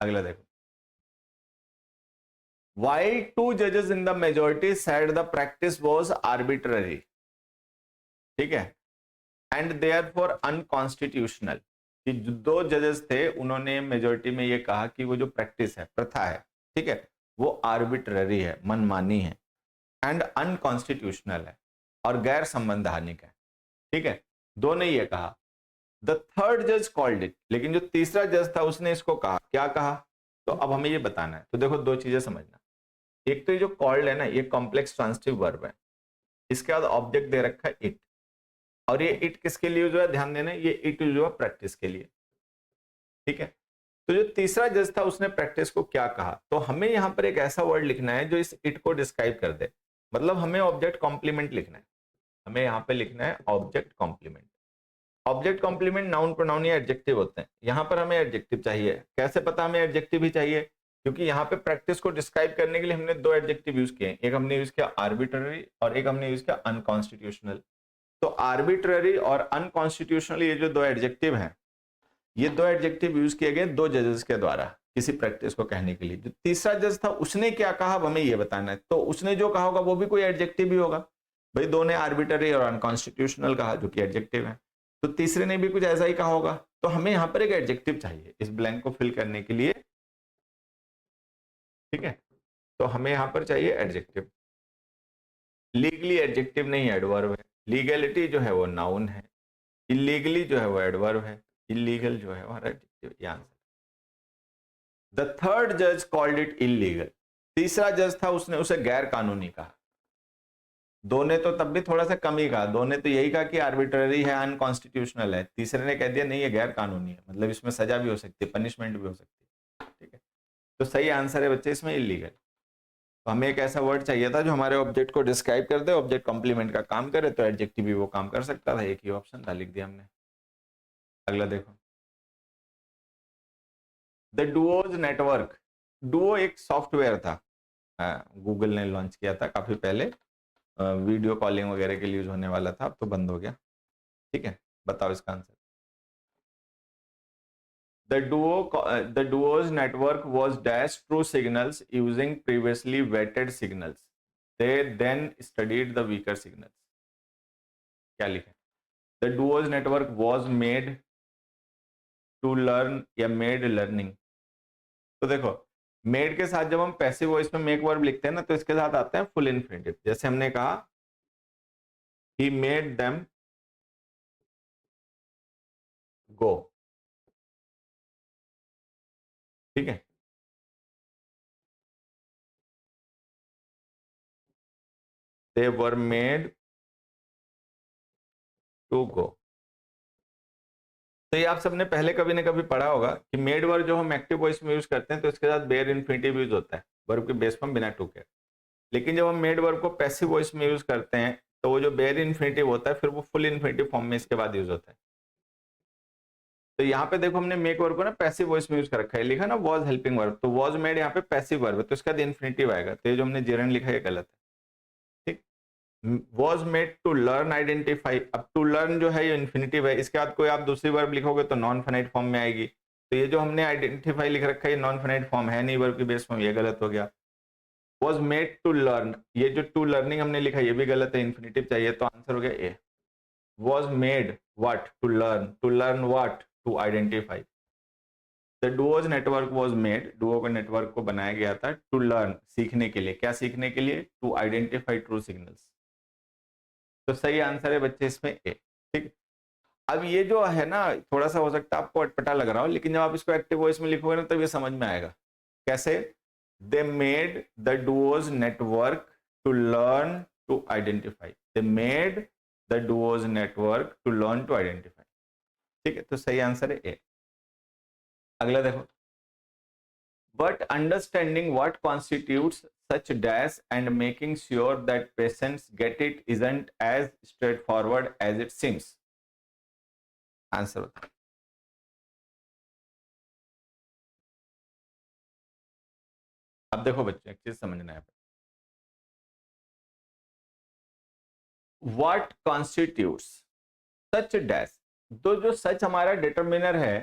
अगला देखो, Y to जजेस in the majority said the practice was arbitrary, ठीक है, एंड देयर फॉर अनकॉन्स्टिट्यूशनल, कि जो दो जजेस थे उन्होंने मेजोरिटी में ये कहा कि वो जो प्रैक्टिस है, प्रथा है, ठीक है, वो आर्बिट्ररी है, मनमानी है, एंड अनकॉन्स्टिट्यूशनल है और गैर संवैधानिक है, ठीक है, दो ने ये कहा। द थर्ड जज कॉल्ड इट, लेकिन जो तीसरा जज था उसने इसको कहा, क्या कहा, तो अब हमें ये बताना है। तो देखो दो चीजें समझना, एक तो ये जो कॉल्ड है ना, ये कॉम्प्लेक्स ट्रांसिटिव वर्ब है, इसके बाद ऑब्जेक्ट दे रखा है इट, और ये इट किसके लिए यूज हुआ है, ध्यान देना, ये इट यूज हुआ प्रैक्टिस के लिए, ठीक है। तो जो तीसरा जज था उसने प्रैक्टिस को क्या कहा, तो हमें यहां पर एक ऐसा वर्ड लिखना है जो इस इट को डिस्क्राइब कर दे, मतलब हमें ऑब्जेक्ट कॉम्प्लीमेंट लिखना है, हमें यहाँ पे लिखना है object complement. Object complement noun pronoun या एडजेक्टिव होते हैं, यहाँ पर हमें एडजेक्टिव चाहिए। कैसे पता हमें एडजेक्टिव ही चाहिए, क्योंकि यहाँ पे प्रैक्टिस को डिस्क्राइब करने के लिए हमने दो एडजेक्टिव यूज किए, एक हमने यूज किया आर्बिट्ररी और एक हमने यूज किया अनकॉन्स्टिट्यूशनल। तो आर्बिट्ररी और अनकॉन्स्टिट्यूशनल, ये जो दो एडजेक्टिव हैं, ये दो एडजेक्टिव यूज किए गए दो जजेस के द्वारा किसी प्रैक्टिस को कहने के लिए। जो तीसरा जज था उसने क्या कहा, अब हमें ये बताना है। तो उसने जो कहा होगा वो भी कोई एडजेक्टिव ही होगा, भाई दो ने आर्बिट्ररी और अनकॉन्स्टिट्यूशनल कहा जो कि एडजेक्टिव है, तो तीसरे ने भी कुछ ऐसा ही कहा होगा। तो हमें यहाँ पर एक एडजेक्टिव चाहिए इस ब्लैंक को फिल करने के लिए, ठीक है। तो हमें यहाँ पर चाहिए एडजेक्टिव। लीगली एडजेक्टिव नहीं एडवर्ब है, लीगलिटी जो है वो नाउन है, इलीगली जो है वो एडवर्ब है, इलीगल जो है वो एडजेक्टिव। ये आंसर। द थर्ड जज कॉल्ड इट इलीगल, तीसरा जज था उसने उसे गैर कानूनी कहा। दो ने तो तब भी थोड़ा सा कम ही कहा, दो ने तो यही कहा कि आर्बिट्ररी है, अनकॉन्स्टिट्यूशनल है, तीसरे ने कह दिया नहीं ये गैर कानूनी है, मतलब इसमें सजा भी हो सकती है, पनिशमेंट भी हो सकती है, ठीक है। तो सही आंसर है बच्चे इसमें इलीगल। तो हमें एक ऐसा वर्ड चाहिए था जो हमारे ऑब्जेक्ट को डिस्क्राइब कर दे, ऑब्जेक्ट कॉम्प्लीमेंट का काम करे, तो एडजेक्टिव भी वो काम कर सकता था, एक ही ऑप्शन था, लिख दिया हमने। अगला देखो, द डुओज नेटवर्क, डुओ एक सॉफ्टवेयर था, गूगल ने लॉन्च किया था काफी पहले, वीडियो कॉलिंग वगैरह के लिए यूज होने वाला था, अब तो बंद हो गया, ठीक है। बताओ इसका answer. The duo's network was dashed through signals using previously vetted signals. They then studied the weaker signals. क्या लिखे? The duo's network was made to learn या made learning. तो देखो, made के साथ जब हम पैसिव वॉइस में make वर्ब लिखते हैं ना, तो इसके साथ आते हैं फुल इन्फिनिटिव। जैसे हमने कहा he made them go, ठीक है। They were made to go. तो ये आप सबने पहले कभी ना कभी पढ़ा होगा कि मेड वर्ब जो हम एक्टिव वॉइस में यूज करते हैं तो इसके साथ बेयर इन्फिनिटिव यूज होता है, वर्ब के बेस फॉर्म बिना टू के। लेकिन जब हम मेड वर्ब को पैसिव वॉइस में यूज करते हैं तो वो जो बेयर इन्फिनिटिव होता है फिर वो फुल इन्फिनिटिव फॉर्म में इसके बाद यूज होता है। तो यहाँ पे देखो हमने मेक वर्ब को ना पैसिव वॉइस में यूज कर रखा है, लिखा ना वॉज हेल्पिंग वर्ब, तो वॉज मेड यहाँ पे पैसिव वर्ब है, तो इसका इन्फिनिटिव आएगा, तो ये जो हमने जेरन लिखा है गलत है, ठीक। Was made to learn identify, अब टू लर्न जो है ये इन्फिनिटिव है, इसके बाद कोई आप दूसरी वर्ब लिखोगे तो नॉन फाइनाइट फॉर्म में आएगी, तो ये जो हमने आइडेंटिफाई लिख रखा है ये नॉन फाइनाइट फॉर्म है नहीं, वर्ब की बेस फॉर्म, ये गलत हो गया। वॉज मेड टू लर्न, ये जो टू लर्निंग हमने लिखा ये भी गलत है, इन्फिनिटिव चाहिए, तो आंसर हो गया A. Was made what, to learn what, to identify. The duos network was made, duo के नेटवर्क को बनाया गया था टू लर्न, सीखने के लिए, क्या सीखने के लिए, टू आइडेंटिफाई ट्रू सिग्नल्स। तो सही आंसर है बच्चे इसमें ए, ठीक। अब ये जो है ना थोड़ा सा हो सकता है आपको अटपटा लग रहा हो, लेकिन जब आप इसको एक्टिव वॉइस में लिखोगे ना तब ये समझ में आएगा। कैसे? They made the duos network to learn to identify, they made the duos network to learn to identify, ठीक है। तो सही आंसर है ए। अगला देखो, but understanding what constitutes such dash and making sure that patients get it isn't as straightforward as it seems. Answer बताओ। अब देखो बच्चों एक चीज समझना है, what constitutes such dash, तो जो सच हमारा डिटर्मिनर है,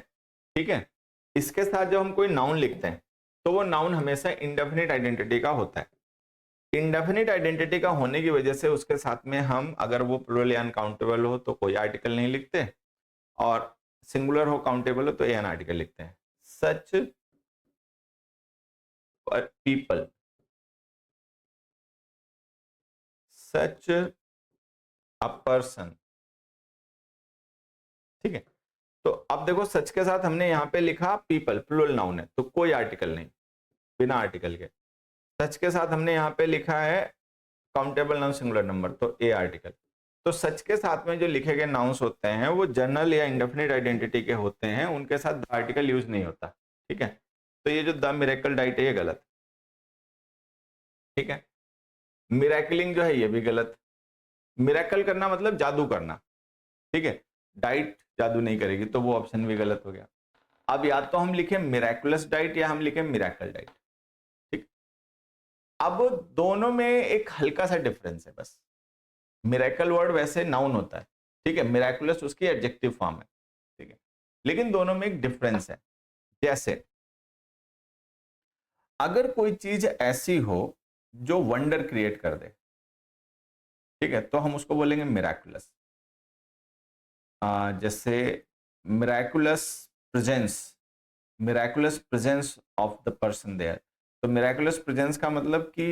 ठीक है, इसके साथ जब हम कोई नाउन लिखते हैं तो वो नाउन हमेशा इंडेफिनिट आइडेंटिटी का होता है। इंडेफिनिट आइडेंटिटी का होने की वजह से उसके साथ में हम, अगर वो प्लूरल या अनकाउंटेबल हो तो कोई आर्टिकल नहीं लिखते, और सिंगुलर हो काउंटेबल हो तो एन आर्टिकल लिखते हैं। Such people, such a person, ठीक है। तो अब देखो सच के साथ हमने यहाँ पे लिखा पीपल, प्लूरल नाउन है तो कोई आर्टिकल नहीं, बिना आर्टिकल के। सच के साथ हमने यहाँ पे लिखा है काउंटेबल नाउन सिंगुलर नंबर तो ए आर्टिकल। तो सच के साथ में जो लिखे गए नाउन्स होते हैं वो जनरल या इंडेफिनिट आइडेंटिटी के होते हैं, उनके साथ द आर्टिकल यूज नहीं होता, ठीक है। तो ये जो द मिरेकल डाइट है ये गलत, ठीक है। मिरेकलिंग जो है ये भी गलत। मिरेकल करना मतलब जादू करना, ठीक है। डाइट जादू नहीं करेगी तो वो ऑप्शन भी गलत हो गया। अब या तो हम लिखे मिराकुलस डाइट या हम लिखे मिरेकल डाइट, ठीक। अब दोनों में एक हल्का सा डिफरेंस है बस। मिरेकल वर्ड वैसे नाउन होता है, ठीक है, मिराकुलस उसकी एडजेक्टिव फॉर्म है, ठीक है, लेकिन दोनों में एक डिफरेंस है। जैसे अगर कोई चीज ऐसी हो जो वंडर क्रिएट कर दे, ठीक है, तो हम उसको बोलेंगे मिराकुलस। जैसे miraculous presence, miraculous presence of the person there. तो मिराकुलस प्रेजेंस का मतलब कि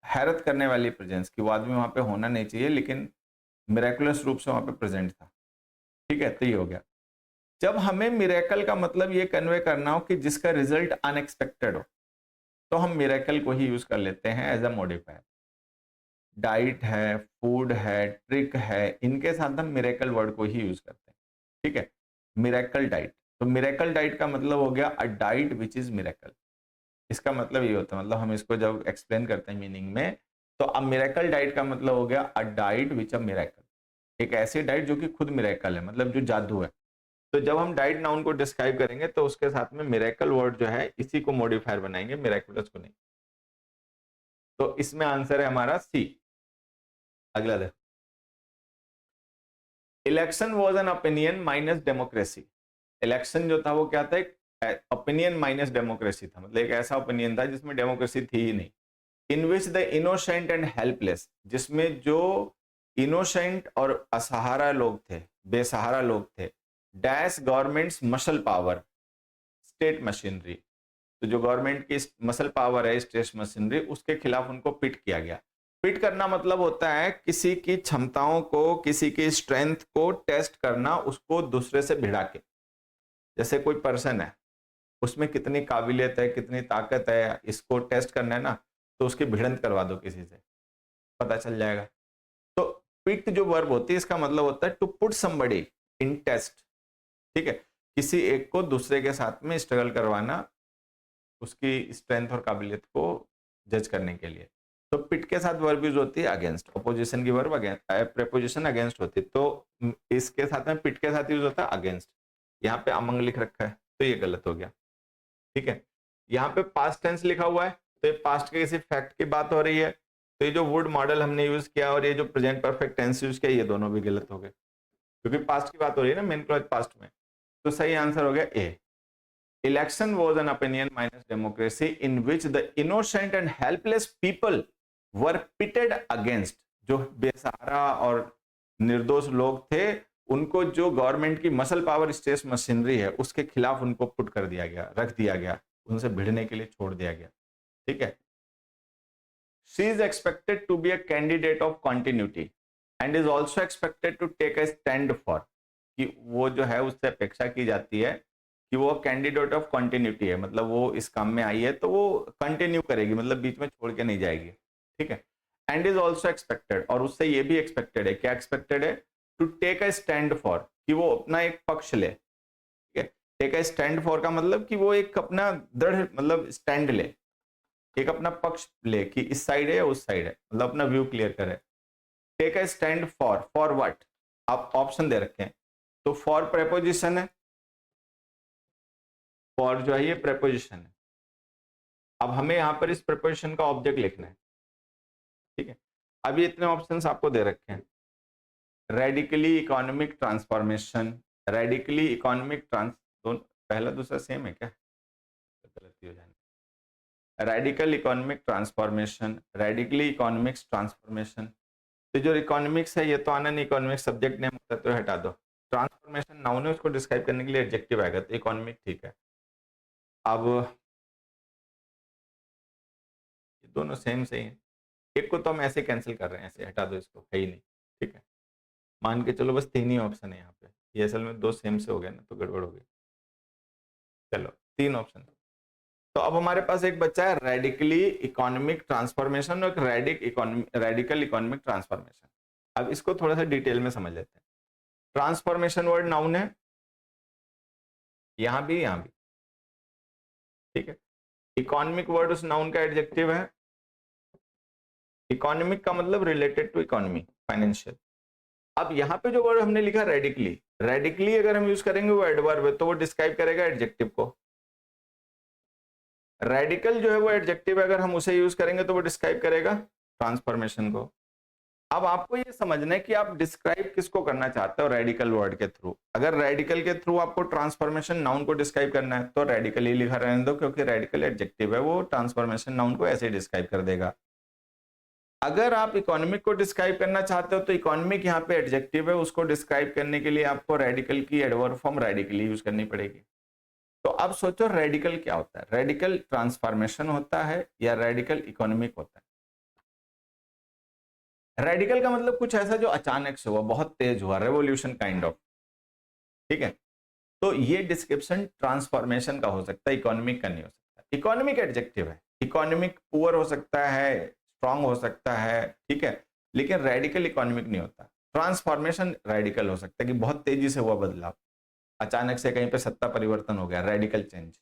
हैरत करने वाली प्रेजेंस, कि वो आदमी वहां पे होना नहीं चाहिए लेकिन मिराकुलस रूप से वहां पे प्रेजेंट था, ठीक है। तो ये हो गया। जब हमें मिरेकल का मतलब ये कन्वे करना हो कि जिसका रिजल्ट अनएक्सपेक्टेड हो, तो हम मिरेकल को ही यूज कर लेते हैं एज अ मॉडिफायर। डाइट है, फूड है, ट्रिक है, इनके साथ हम मिरेकल वर्ड को ही यूज करते हैं, ठीक है। मिरेकल डाइट, तो मिरेकल डाइट का मतलब हो गया a diet which is miracle. इसका मतलब ये होता है, मतलब हम इसको जब एक्सप्लेन करते हैं मीनिंग में, तो अ मिरेकल डाइट का मतलब हो गया a diet which a miracle, एक ऐसी डाइट जो कि खुद मिरेकल है, मतलब जो जादू है। तो जब हम डाइट नाउन को डिस्क्राइब करेंगे तो उसके साथ में मिरेकल वर्ड जो है इसी को मॉडिफायर बनाएंगे, मिरेकुलस को नहीं। तो इसमें आंसर है हमारा सी। अगला देखो, election was an opinion minus democracy. Election जो था वो क्या था, एक ओपिनियन माइनस डेमोक्रेसी था, मतलब एक ऐसा ओपिनियन था जिसमें डेमोक्रेसी थी ही नहीं। In which the innocent and helpless, जिसमें जो इनोसेंट और असहारा लोग थे, बेसहारा लोग थे, dash governments muscle power state machinery, तो जो गवर्नमेंट की मसल पावर है स्टेट मशीनरी, उसके खिलाफ उनको पिट किया गया। पिट करना मतलब होता है किसी की क्षमताओं को, किसी की स्ट्रेंथ को टेस्ट करना, उसको दूसरे से भिड़ा के। जैसे कोई पर्सन है, उसमें कितनी काबिलियत है, कितनी ताकत है, इसको टेस्ट करना है ना, तो उसकी भिड़ंत करवा दो किसी से, पता चल जाएगा। तो पिट जो वर्ब होती है इसका मतलब होता है to put somebody in test, ठीक है, किसी एक को दूसरे के साथ में स्ट्रगल करवाना, उसकी स्ट्रेंथ और काबिलियत को जज करने के लिए। तो पिट के साथ वर्ब यूज होती है अगेंस्ट, अपोजिशन की वर्ब अगेंस्ट, प्रेपोजिशन अगेंस्ट होती है, तो इसके साथ में पिट के साथ यूज होता है अगेंस्ट। यहाँ पे अमंग लिख रखा है तो ये गलत हो गया, ठीक है। यहाँ पे पास्ट टेंस लिखा हुआ है तो ये पास्ट के किसी फैक्ट की बात हो रही है, तो ये जो वुड मॉडल हमने यूज किया और ये जो प्रेजेंट परफेक्ट टेंस यूज किया, ये दोनों भी गलत हो गए, क्योंकि पास्ट की बात हो रही है ना, मेन क्लॉज पास्ट में। तो सही आंसर हो गया ए। Election was an opinion minus democracy in which the innocent and helpless people were pitted against, जो बेसहारा और निर्दोष लोग थे, उनको जो गवर्नमेंट की मसल पावर स्टेट मशीनरी है उसके खिलाफ उनको पुट कर दिया गया, रख दिया गया, उनसे भिड़ने के लिए छोड़ दिया गया, ठीक है। She is expected to be a candidate of continuity and is also expected to take a stand for, कि वो जो है उससे अपेक्षा की जाती है कि वो कैंडिडेट ऑफ कंटिन्यूटी है, मतलब वो इस काम में आई है तो वो कंटिन्यू करेगी, मतलब बीच में छोड़ के नहीं जाएगी, ठीक है। एंड इज ऑल्सो एक्सपेक्टेड, और उससे ये भी एक्सपेक्टेड है, क्या एक्सपेक्टेड है, to take a stand for, कि वो अपना एक पक्ष ले, ठीक है। टेक अ स्टैंड फॉर का मतलब कि वो एक अपना दृढ़ मतलब स्टैंड ले, एक अपना पक्ष ले कि इस साइड है या उस साइड है, मतलब अपना व्यू क्लियर करे। Take a stand for what, आप ऑप्शन दे रखे हैं, तो फॉर प्रेपोजिशन है, फॉर जो है ये प्रेपोजिशन है। अब हमें यहां पर इस प्रेपोजिशन का ऑब्जेक्ट लिखना है, ठीक है। अभी इतने ऑप्शंस आपको दे रखे हैं, radically economic transformation, radically economic पहला दूसरा सेम है क्या? तो गलती हो जानी। Radical economic transformation, radically economics transformation, तो जो इकोनॉमिक्स है ये तो आना नहीं, इकोनॉमिक्स सब्जेक्ट नेम होता है तो हटा दो। ट्रांसफॉर्मेशन नाउन है, उसको डिस्क्राइब करने के लिए एडजेक्टिव आएगा, तो इकोनॉमिक ठीक है। अब ये दोनों सेम सही है, एक को तो हम ऐसे कैंसिल कर रहे हैं, ऐसे हटा दो, इसको है ही नहीं, ठीक है। मान के चलो बस 3 ही ऑप्शन है यहाँ पे, ये असल में 2 सेम से हो गए ना, तो गड़बड़ हो गई। चलो 3 ऑप्शन। तो अब हमारे पास एक बच्चा है रेडिकली इकोनॉमिक ट्रांसफॉर्मेशन और एक रेडिकल इकोनॉमिक ट्रांसफॉर्मेशन। अब इसको थोड़ा सा डिटेल में समझ लेते हैं। ट्रांसफॉर्मेशन वर्ड नाउन है, यहां भी, ठीक है। इकोनॉमिक वर्ड उस नाउन का एडजेक्टिव है। इकोनॉमिक का मतलब रिलेटेड टू इकोनॉमी, फाइनेंशियल। अब यहाँ पे जो वर्ड हमने लिखा रेडिकली, रेडिकली अगर हम यूज करेंगे वो एडवर्ब है, तो वो डिस्क्राइब करेगा एडजेक्टिव को। रेडिकल जो है वो एडजेक्टिव है, अगर हम उसे यूज करेंगे तो वो डिस्क्राइब करेगा ट्रांसफॉर्मेशन को। अब आपको ये समझना है कि आप डिस्क्राइब किसको करना चाहते हो रेडिकल वर्ड के थ्रू। अगर रेडिकल के थ्रू आपको ट्रांसफॉर्मेशन नाउन को डिस्क्राइब करना है तो रेडिकल ही लिखा रहने दो, क्योंकि रेडिकल एडजेक्टिव है, वो ट्रांसफॉर्मेशन नाउन को ऐसे डिस्क्राइब कर देगा। अगर आप इकोनॉमिक को डिस्क्राइब करना चाहते हो तो इकोनॉमिक यहाँ पे एडजेक्टिव है, उसको डिस्क्राइब करने के लिए आपको रेडिकल की एडवर्ब फॉर्म रेडिकली यूज करनी पड़ेगी। तो अब सोचो रेडिकल क्या होता है, रेडिकल ट्रांसफॉर्मेशन होता है या रेडिकल इकोनॉमिक होता है? रेडिकल का मतलब कुछ ऐसा जो अचानक से हुआ, बहुत तेज हुआ, रेवोल्यूशन काइंड ऑफ, ठीक है। तो ये डिस्क्रिप्शन ट्रांसफॉर्मेशन का हो सकता है, इकोनॉमिक का नहीं हो सकता। इकोनॉमिक एडजेक्टिव है, इकोनॉमिक पुअर हो सकता है, स्ट्रांग हो सकता है, ठीक है, लेकिन रेडिकल इकोनॉमिक नहीं होता। ट्रांसफॉर्मेशन रेडिकल हो सकता है कि बहुत तेजी से हुआ बदलाव, अचानक से कहीं पे सत्ता परिवर्तन हो गया, रेडिकल चेंज।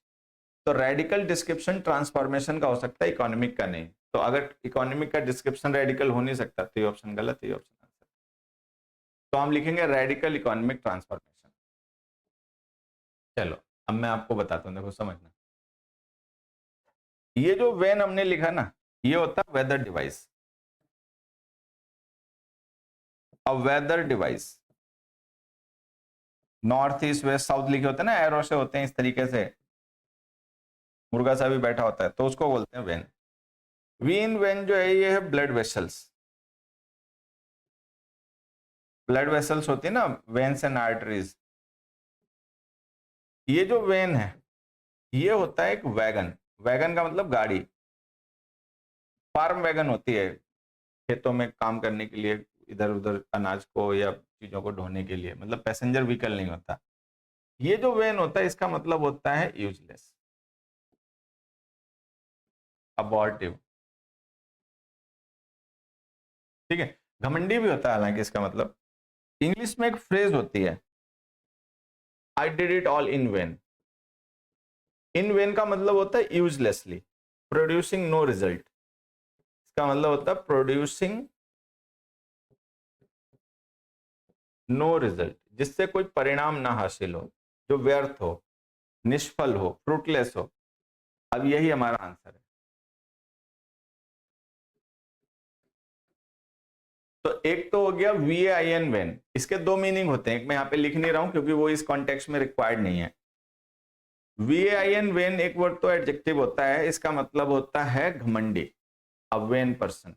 तो रेडिकल डिस्क्रिप्शन ट्रांसफॉर्मेशन का हो सकता है, इकोनॉमिक का नहीं। तो अगर इकोनॉमिक का डिस्क्रिप्शन रेडिकल हो नहीं सकता तो ये ऑप्शन गलत, ये ऑप्शन आंसर। तो हम लिखेंगे रेडिकल इकोनॉमिक ट्रांसफॉर्मेशन। चलो अब मैं आपको बताता हूं, देखो समझना। ये जो वेन हमने लिखा ना, ये होता है वेदर डिवाइस। अब weather device north east west south लिखे होते हैं ना, एरो से होते हैं इस तरीके से, मुर्गा सा भी बैठा होता है, तो उसको बोलते हैं वेन। वीन वेन जो है ये है ब्लड वेसल्स। ब्लड वेसल्स होती है ना, वेन्स एंड आर्टरीज। ये जो वेन है ये होता है एक वैगन। वैगन का मतलब गाड़ी, फार्म वैगन होती है, खेतों में काम करने के लिए, इधर उधर अनाज को या चीजों को ढोने के लिए, मतलब पैसेंजर व्हीकल नहीं होता। ये जो वेन होता है इसका मतलब होता है यूजलेस, अबॉर्टिव, ठीक है। घमंडी भी होता है हालांकि इसका मतलब। इंग्लिश में एक फ्रेज होती है, I did it all in when. In when का मतलब होता है यूजलेसली, प्रोड्यूसिंग नो रिजल्ट। इसका मतलब होता है प्रोड्यूसिंग नो रिजल्ट, जिससे कोई परिणाम ना हासिल हो, जो व्यर्थ हो, निष्फल हो, फ्रूटलेस हो। अब यही हमारा आंसर है। तो एक तो हो गया VAIN वेन, इसके 2 मीनिंग होते हैं, एक मैं यहाँ पे लिख नहीं रहा हूं क्योंकि वो इस कॉन्टेक्स्ट में रिक्वायर्ड नहीं है। VAIN वेन एक वर्ड तो एडजेक्टिव होता है, इसका मतलब होता है घमंडी, अ वेन पर्सन,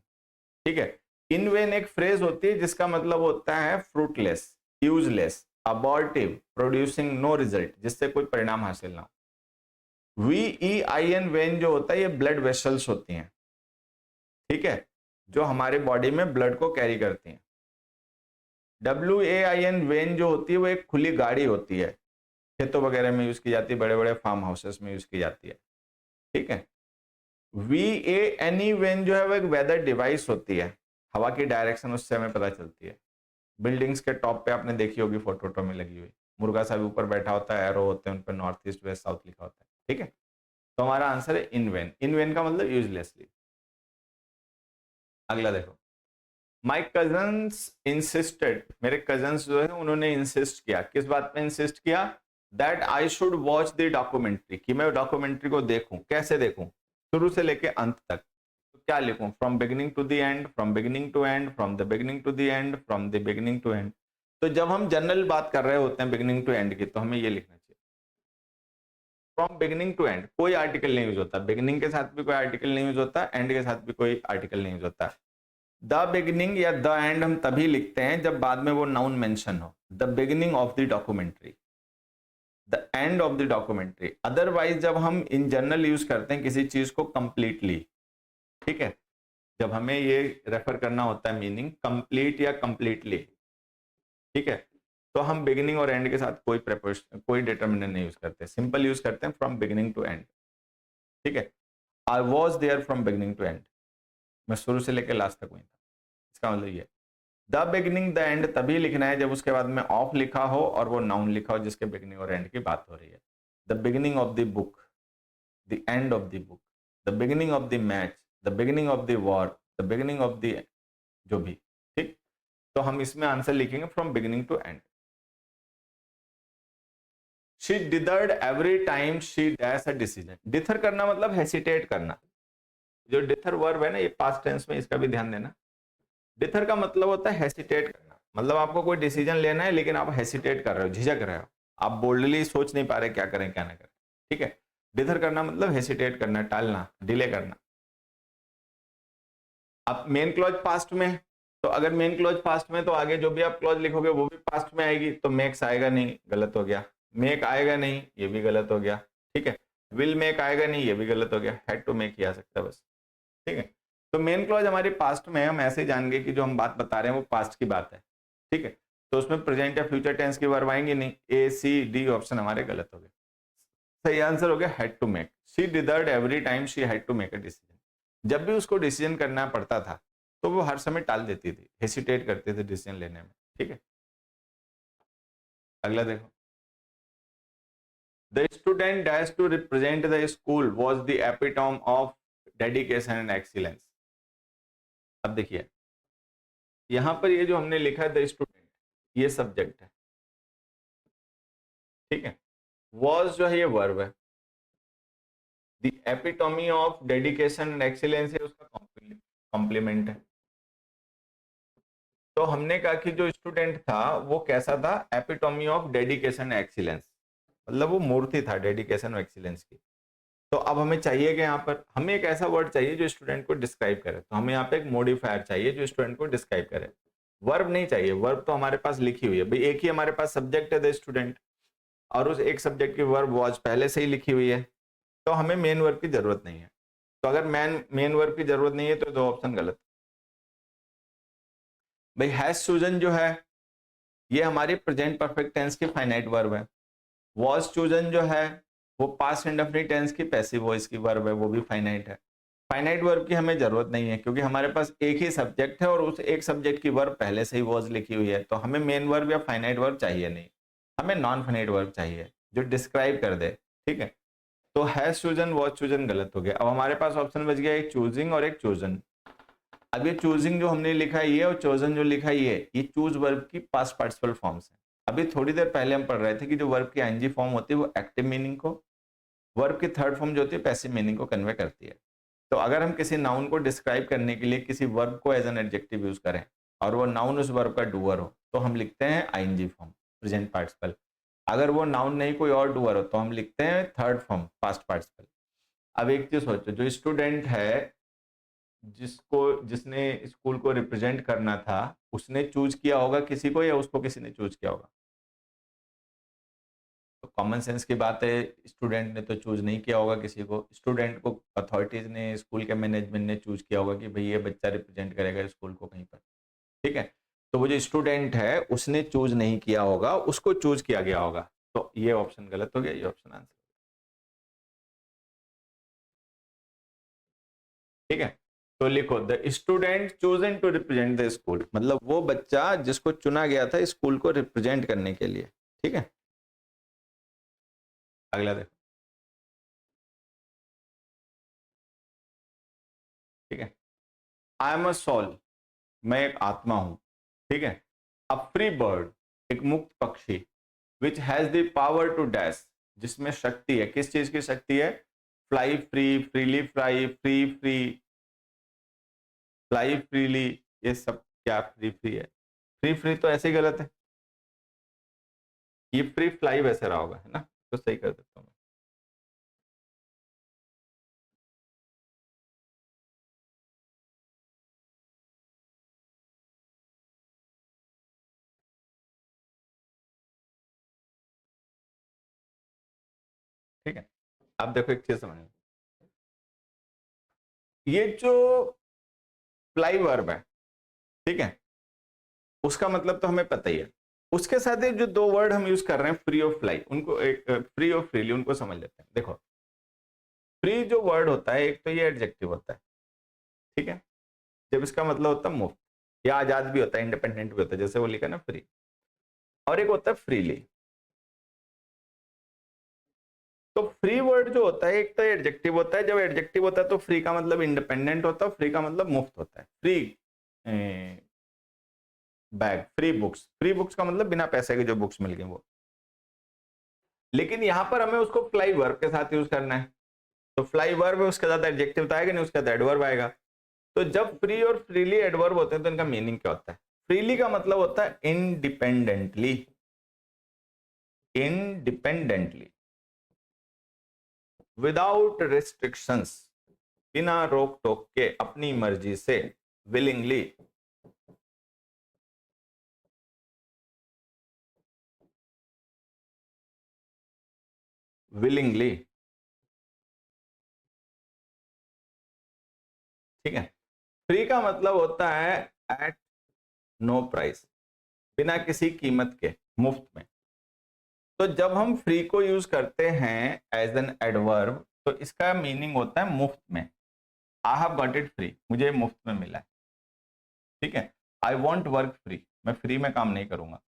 ठीक है। इन वेन एक फ्रेज होती है जिसका मतलब होता है fruitless, useless, abortive, producing no result, जिससे कोई परिणाम हासिल ना हो। VEIN वेन जो होता है ये ब्लड वेसल्स होती हैं, ठीक है, जो हमारे बॉडी में ब्लड को कैरी करती हैं। WAIN वेन जो होती है वो एक खुली गाड़ी होती है, खेतों वगैरह में यूज की जाती है, बड़े बड़े फार्म हाउसेस में यूज की जाती है, ठीक है। VANE वेन जो है वो एक वेदर डिवाइस होती है, हवा की डायरेक्शन उससे हमें पता चलती है। बिल्डिंग्स के टॉप पे आपने देखी होगी, फोटो में लगी हुई, मुर्गा सा भी ऊपर बैठा होता है, एरो होते हैं उन पर नॉर्थ ईस्ट वेस्ट साउथ लिखा होता है, ठीक है। तो हमारा आंसर है इन वेन। इन वेन का मतलब यूजलेसली। अगला देखो, माई कजन्स इंसिस्टेड, मेरे कजन्स जो है उन्होंने इंसिस्ट किया, किस बात पे इंसिस्ट किया? That I should watch the documentary, कि मैं डॉक्यूमेंट्री को देखूं। कैसे देखूं? शुरू से लेके अंत तक। तो क्या लिखूं? From beginning to the end, from beginning to end, from the beginning to the end, from the beginning to end. तो जब हम जनरल बात कर रहे होते हैं बिगिनिंग टू एंड की, तो हमें ये लिखना चाहिए। फ्रॉम बिगिनिंग टू एंड कोई आर्टिकल नहीं यूज होता, बिगिनिंग के साथ भी कोई आर्टिकल नहीं यूज होता, एंड के साथ भी कोई आर्टिकल नहीं यूज होता। द बिगिनिंग या द एंड हम तभी लिखते हैं जब बाद में वो नाउन मेंशन हो, the beginning of the documentary, the end of the documentary. Otherwise जब हम इन जनरल यूज करते हैं किसी चीज को कंप्लीटली, ठीक है, जब हमें ये रेफर करना होता है मीनिंग कंप्लीट या कंप्लीटली, ठीक है, तो हम बिगिनिंग और एंड के साथ कोई प्रेपोजिशन कोई डिटरमिनेंट नहीं यूज करते, सिंपल यूज करते हैं फ्रॉम बिगिनिंग टू एंड, ठीक है। I was there from beginning to end, मैं शुरू से लेकर लास्ट तक वहीं था, इसका मतलब ये द बिगिनिंग द एंड तभी लिखना है जब उसके बाद में ऑफ लिखा हो और वो नाउन लिखा हो जिसके बिगिनिंग और एंड की बात हो रही है। The beginning of the book, the end of the book, the beginning of the match, the beginning of the war, the beginning of the जो भी, ठीक। तो हम इसमें आंसर लिखेंगे from beginning to end. She dithered every time she dash a decision, dither करना मतलब hesitate करना, जो डिथर वर्ब है ना ये पास्ट टेंस में, इसका भी ध्यान देना। डिथर का मतलब होता है हेसिटेट करना, मतलब आपको कोई डिसीजन लेना है लेकिन आप हेसिटेट कर रहे हो, झिझक रहे हो, आप बोल्डली सोच नहीं पा रहे क्या करें क्या ना करें, ठीक है। डिथर करना मतलब हेसिटेट करना, टालना, डिले करना। अब मेन क्लॉज पास्ट में, तो अगर मेन क्लॉज पास्ट में तो आगे जो भी आप क्लॉज लिखोगे वो भी पास्ट में आएगी, तो मेक्स आएगा नहीं, गलत हो गया। मेक आएगा नहीं, ये भी गलत हो गया, ठीक है। विल मेक आएगा नहीं, ये भी गलत हो गया, हैड टू मेक ही आ सकता है बस, ठीक है। तो मेन क्लॉज हमारे पास्ट में है, हम ऐसे ही जान गए कि जो हम बात बता रहे हैं वो पास्ट की बात है, ठीक है। तो उसमें प्रेजेंट या फ्यूचर टेंस की वर्ब आएंगे नहीं, ए सी डी ऑप्शन हमारे गलत हो गए। सही आंसर हो गया had to make. She deserved every time she had to make a decision, जब भी उसको डिसीजन करना पड़ता था तो वो हर समय टाल देती थी, हेसिटेट करते थे डिसीजन लेने में, ठीक है। अगला देखो, the student dash to represent the school was the epitome of dedication and excellence. अब देखिए यहां पर ये जो हमने लिखा है द स्टूडेंट, ये सब्जेक्ट है, ठीक है। वाज जो है ये वर्ब है, the epitome of dedication and excellence है उसका कॉम्प्लीमेंट है। तो हमने कहा कि जो स्टूडेंट था वो कैसा था, एपिटोमी ऑफ डेडिकेशन एक्सीलेंस, मतलब वो मूर्ति था डेडिकेशन और एक्सीलेंस की। तो अब हमें चाहिए कि यहाँ पर हमें एक ऐसा वर्ड चाहिए जो स्टूडेंट को डिस्क्राइब करे, तो हमें यहाँ पे एक मॉडिफायर चाहिए जो स्टूडेंट को डिस्क्राइब करे, वर्ब नहीं चाहिए। वर्ब तो हमारे पास लिखी हुई है भाई, एक ही हमारे पास सब्जेक्ट है द स्टूडेंट, और उस एक सब्जेक्ट की वर्ब वाज पहले से ही लिखी हुई है, तो हमें मेन वर्ब की जरूरत नहीं है। तो अगर मेन वर्ब की जरूरत नहीं है तो दो ऑप्शन गलत। भाई हैज चूजन जो है ये हमारी प्रेजेंट परफेक्ट टेंस की फाइनाइट वर्ब है, वॉज चूजन जो है वो पास्ट इंडेफिनिट टेंस की पैसिव वॉइस की वर्ब है, वो भी फाइनाइट है। फाइनाइट वर्ब की हमें जरूरत नहीं है क्योंकि हमारे पास एक ही सब्जेक्ट है और उस एक सब्जेक्ट की वर्ब पहले से ही वॉज लिखी हुई है, तो हमें मेन वर्ब या फाइनाइट वर्ब चाहिए नहीं, हमें नॉन फाइनाइट वर्ब चाहिए जो डिस्क्राइब कर दे, ठीक है। तो हैज चूजन वॉज चूजन गलत हो गया। अब हमारे पास ऑप्शन बच गया एक चूजिंग और एक चूजन। अब ये चूजिंग जो हमने लिखा है ये और चोजन जो लिखा है ये चूज वर्ब की पास्ट पार्टिसिपल फॉर्म्स है। अभी थोड़ी देर पहले हम पढ़ रहे थे कि जो वर्ब की आईएनजी फॉर्म होती है वो एक्टिव मीनिंग को, वर्ब की थर्ड फॉर्म जो होती है पैसिव मीनिंग को कन्वे करती है। तो अगर हम किसी नाउन को डिस्क्राइब करने के लिए किसी वर्ब को एज एन एडजेक्टिव यूज करें और वो नाउन उस वर्ब का डूअर हो तो हम लिखते हैं आईएनजी फॉर्म प्रेजेंट पार्टिसिपल। अगर वो नाउन नहीं कोई और डूअर हो तो हम लिखते हैं थर्ड फॉर्म पास्ट पार्टिसिपल। अब एक चीज सोचो, जो स्टूडेंट है जिसको जिसने स्कूल को रिप्रेजेंट करना था उसने चूज किया होगा किसी को या उसको किसी ने चूज किया होगा? तो कॉमन सेंस की बात है, स्टूडेंट ने तो चूज नहीं किया होगा किसी को, स्टूडेंट को अथॉरिटीज ने स्कूल के मैनेजमेंट ने चूज किया होगा कि भाई ये बच्चा रिप्रेजेंट करेगा स्कूल को कहीं पर, ठीक है। तो वो जो स्टूडेंट है उसने चूज नहीं किया होगा, उसको चूज किया गया होगा, तो ये ऑप्शन गलत हो गया, ये ऑप्शन आंसर, ठीक है। तो लिखो the student chosen to represent the school, मतलब वो बच्चा जिसको चुना गया था स्कूल को रिप्रेजेंट करने के लिए, ठीक है। अगला देखो, ठीक है। आई एम अ सोल, मैं एक आत्मा हूं, ठीक है। अ फ्री बर्ड, एक मुक्त पक्षी, which has the power to dash, जिसमें शक्ति है, किस चीज की शक्ति है? Fly free, freely fly, free free, fly freely, ये सब क्या फ्री फ्री है? फ्री फ्री तो ऐसे ही गलत है, ये फ्री फ्लाई वैसे रहा होगा, है ना, तो सही कर देता हूँ मैं। ठीक है, आप देखो एक चीज समझ, ये जो फ्लाई वर्ब है, ठीक है, उसका मतलब तो हमें पता ही है। उसके साथ ही जो दो वर्ड हम यूज कर रहे हैं फ्री और फ्लाई, उनको एक फ्री और फ्रीली, उनको समझ लेते हैं। देखो फ्री जो वर्ड होता है, एक तो ये एडजेक्टिव होता है, ठीक है, जब इसका मतलब होता है मुफ्त या आजाद भी होता है, इंडिपेंडेंट भी होता है, जैसे वो लिखा ना फ्री। और एक होता है फ्रीली। तो फ्री वर्ड जो होता है, एक तो एडजेक्टिव होता है, जब एडजेक्टिव होता है तो फ्री का मतलब इंडिपेंडेंट होता है, फ्री का मतलब मुफ्त होता है। Free bag, free books, free books का मतलब बिना पैसे के जो बुक्स मिल गए वो। लेकिन यहां पर हमें उसको फ्लाई वर्ब के साथ यूज करना है, तो फ्लाई वर्ब है, उसके साथ एडजेक्टिव तो आएगा नहीं, उसके साथ एडवर्ब आएगा। तो जब फ्री और फ्रीली एडवर्ब होते हैं तो इनका मीनिंग क्या होता है? फ्रीली का मतलब होता है इंडिपेंडेंटली, इंडिपेंडेंटली, विदाउट रिस्ट्रिक्शंस, बिना रोक टोक के, अपनी मर्जी से, विलिंगली, विलिंगली, ठीक है। फ्री का मतलब होता है एट नो प्राइस, बिना किसी कीमत के, मुफ्त में। तो जब हम फ्री को यूज करते हैं एज एन एडवर्ब, तो इसका मीनिंग होता है मुफ्त में। I have got it free, मुझे मुफ्त में मिला है, ठीक है। आई वॉन्ट वर्क फ्री, मैं फ्री में काम नहीं करूंगा।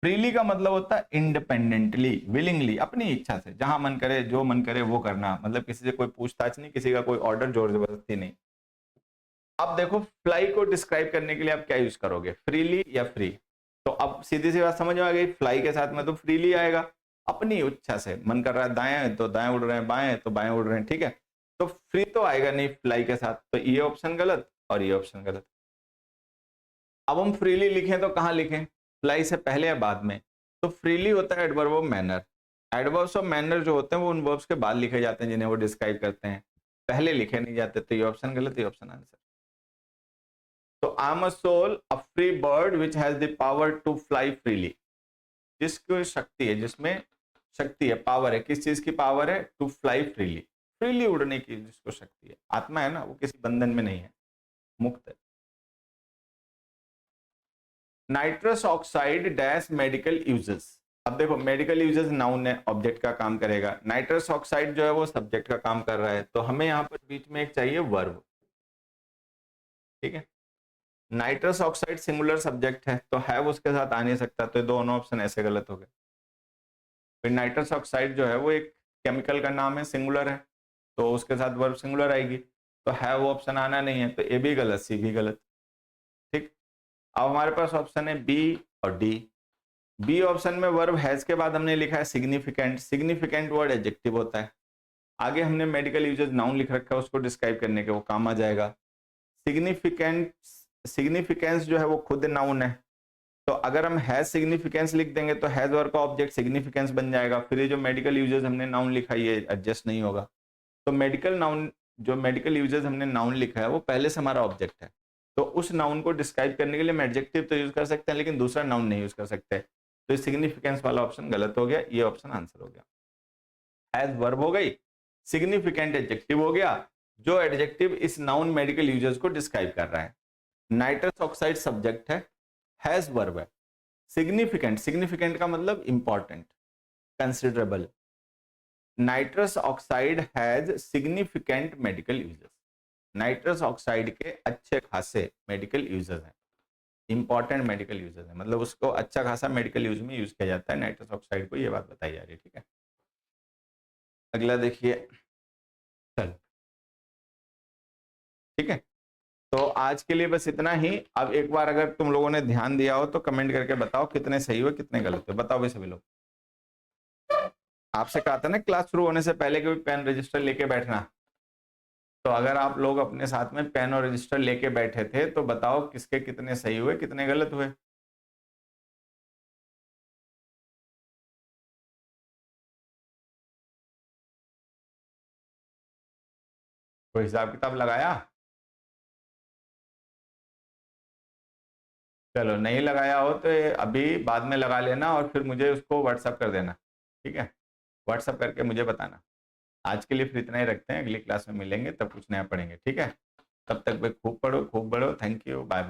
फ्रीली का मतलब होता है इंडिपेंडेंटली, विलिंगली, अपनी इच्छा से, जहां मन करे जो मन करे वो करना, मतलब किसी से कोई पूछताछ नहीं, किसी का कोई ऑर्डर जोर जबरदस्ती नहीं। अब देखो फ्लाई को डिस्क्राइब करने के लिए आप क्या यूज करोगे, फ्रीली या फ्री? तो अब सीधी सी बात समझ में आ गई, फ्लाई के साथ में तो फ्रीली आएगा, अपनी इच्छा से, मन कर रहा है दाएं तो दाएं उड़ रहे हैं, बाएं तो बाएं उड़ रहे हैं, ठीक है। तो फ्री तो आएगा नहीं फ्लाई के साथ, तो ये ऑप्शन गलत और ये ऑप्शन गलत। अब हम फ्रीली लिखें तो कहां लिखें, फ्लाई से पहले या बाद में? तो फ्रीली होता है adverb of manner. Adverbs of manner जो होते हैं वो उन वर्ब्स के बाद लिखे जाते हैं जिन्हें वो डिस्क्राइब करते हैं, पहले लिखे नहीं जाते। तो ये ऑप्शन गलत, ये ऑप्शन आंसर। तो I am a soul, a free bird which has the power to fly freely. जिसको शक्ति है, जिसमें शक्ति है, पावर है, किस चीज की पावर है? टू फ्लाई फ्रीली, फ्रीली उड़ने की जिसको शक्ति है, आत्मा है ना, वो किसी बंधन में नहीं है, मुक्त है। Nitrous oxide dash medical uses. अब देखो मेडिकल यूजेस नाउन है, ऑब्जेक्ट का काम करेगा, नाइट्रस ऑक्साइड जो है वो सब्जेक्ट का काम कर रहा है, तो हमें यहाँ पर बीच में एक चाहिए वर्ब, ठीक है। नाइट्रस ऑक्साइड सिंगुलर सब्जेक्ट है, तो है वो उसके साथ आ नहीं सकता, तो दोनों ऑप्शन ऐसे गलत हो गए। फिर नाइट्रस ऑक्साइड जो है वो एक केमिकल का नाम है, सिंगुलर है, तो उसके साथ वर्ब सिंगुलर आएगी, तो है वो ऑप्शन आना नहीं है, तो ए भी गलत, सी भी गलत, ठीक। अब हमारे पास ऑप्शन है बी और डी। बी ऑप्शन में वर्ब हैज के बाद हमने लिखा है सिग्निफिकेंट, सिग्निफिकेंट वर्ड एडजेक्टिव होता है। आगे हमने मेडिकल यूजेस नाउन लिख रखा है, उसको डिस्क्राइब करने के वो काम आ जाएगा। सिग्निफिकेंट, सिग्निफिकेंस जो है वो खुद नाउन है, तो अगर हम हैज सिग्निफिकेंस लिख देंगे तो हैज वर्ब का ऑब्जेक्ट सिग्निफिकेंस बन जाएगा, फिर ये जो मेडिकल यूजेस हमने नाउन लिखा है ये एडजस्ट नहीं होगा। तो मेडिकल नाउन, जो मेडिकल यूजेस हमने नाउन लिखा है वो पहले से हमारा ऑब्जेक्ट है, तो उस नाउन को डिस्क्राइब करने के लिए हम एडजेक्टिव तो यूज कर सकते हैं लेकिन दूसरा नाउन नहीं यूज कर सकते, तो सिग्निफिकेंस वाला ऑप्शन गलत हो गया, ये ऑप्शन आंसर हो गया। हैज वर्ब हो गई, सिग्निफिकेंट एडजेक्टिव हो गया, जो एडजेक्टिव इस नाउन मेडिकल यूजेस को डिस्क्राइब कर रहा है। नाइट्रस ऑक्साइड सब्जेक्ट है, हैज वर्ब है, सिग्निफिकेंट, सिग्निफिकेंट का मतलब important, considerable, nitrous oxide has significant medical uses, nitrous oxide के अच्छे खासे मेडिकल यूजेस हैं, इंपॉर्टेंट मेडिकल यूजेस हैं, मतलब उसको अच्छा खासा मेडिकल यूज में यूज किया जाता है नाइट्रस ऑक्साइड को, ये बात बताई जा रही है, ठीक है। अगला देखिए, चल, ठीक है। तो आज के लिए बस इतना ही। अब एक बार अगर तुम लोगों ने ध्यान दिया हो तो कमेंट करके बताओ कितने सही हुए कितने गलत हुए, बताओ भाई सभी लोग। आपसे कहा था ना क्लास शुरू होने से पहले कोई पेन रजिस्टर लेके बैठना, तो अगर आप लोग अपने साथ में पेन और रजिस्टर लेके बैठे थे तो बताओ किसके कितने सही हुए कितने गलत हुए। कोई हिसाब किताब लगाया? चलो नहीं लगाया हो तो ये अभी बाद में लगा लेना और फिर मुझे उसको व्हाट्सअप कर देना, ठीक है, व्हाट्सअप करके मुझे बताना। आज के लिए फिर इतना ही रखते हैं, अगली क्लास में मिलेंगे, तब कुछ नया पढ़ेंगे, ठीक है? तब तक भाई खूब पढ़ो, खूब बढ़ो। Thank you, bye bye.